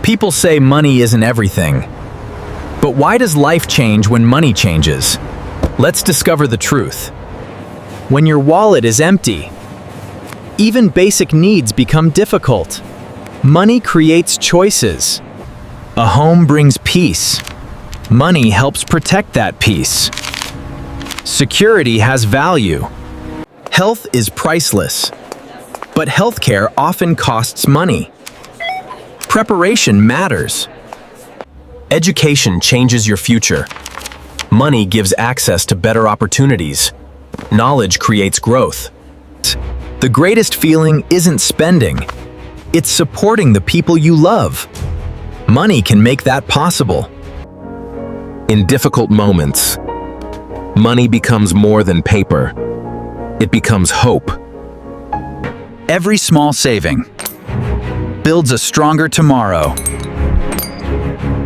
People say money isn't everything. But why does life change when money changes? Let's discover the truth. When your wallet is empty, even basic needs become difficult. Money creates choices. A home brings peace. Money helps protect that peace. Security has value. Health is priceless. But healthcare often costs money. Preparation matters. Education changes your future. Money gives access to better opportunities. Knowledge creates growth. The greatest feeling isn't spending. It's supporting the people you love. Money can make that possible. In difficult moments, money becomes more than paper. It becomes hope. Every small saving builds a stronger tomorrow.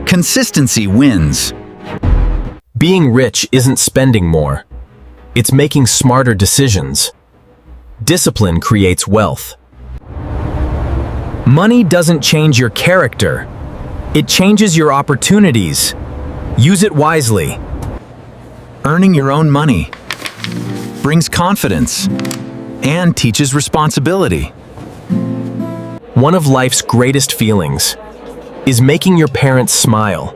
Consistency wins. Being rich isn't spending more. It's making smarter decisions. Discipline creates wealth. Money doesn't change your character. It changes your opportunities. Use it wisely. Earning your own money brings confidence and teaches responsibility. One of life's greatest feelings is making your parents smile.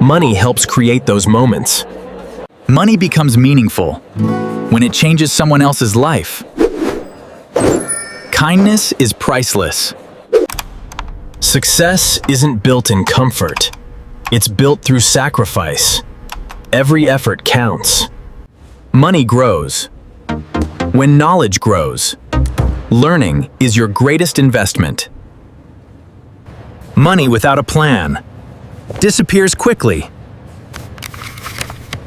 Money helps create those moments. Money becomes meaningful when it changes someone else's life. Kindness is priceless. Success isn't built in comfort. It's built through sacrifice. Every effort counts. Money grows when knowledge grows. Learning is your greatest investment. Money without a plan disappears quickly.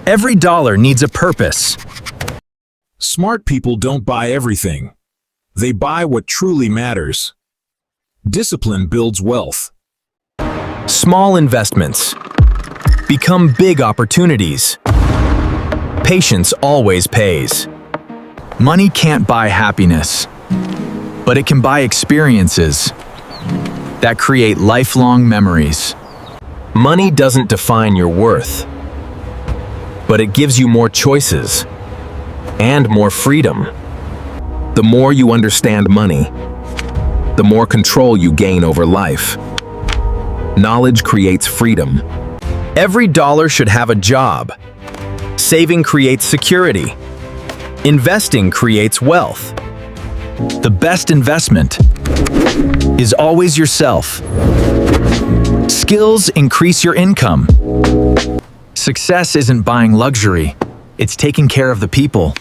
Every dollar needs a purpose. Smart people don't buy everything. They buy what truly matters. Discipline builds wealth. Small investments become big opportunities. Patience always pays. Money can't buy happiness, but it can buy experiences that create lifelong memories. Money doesn't define your worth, but it gives you more choices and more freedom. The more you understand money, the more control you gain over life. Knowledge creates freedom. Every dollar should have a job. Saving creates security. Investing creates wealth. The best investment is always yourself. Skills increase your income. Success isn't buying luxury. It's taking care of the people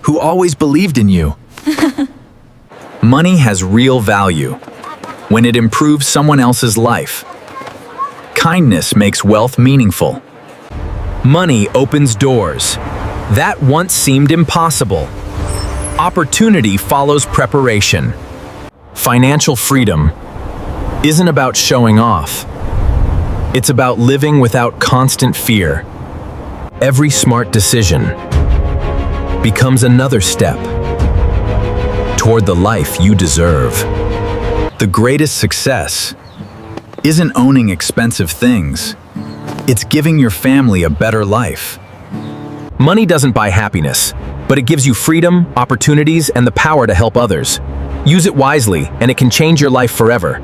who always believed in you. Money has real value when it improves someone else's life. Kindness makes wealth meaningful. Money opens doors that once seemed impossible. Opportunity follows preparation. Financial freedom isn't about showing off. It's about living without constant fear. Every smart decision becomes another step toward the life you deserve. The greatest success isn't owning expensive things. It's giving your family a better life. Money doesn't buy happiness, but it gives you freedom, opportunities, and the power to help others. Use it wisely, and it can change your life forever.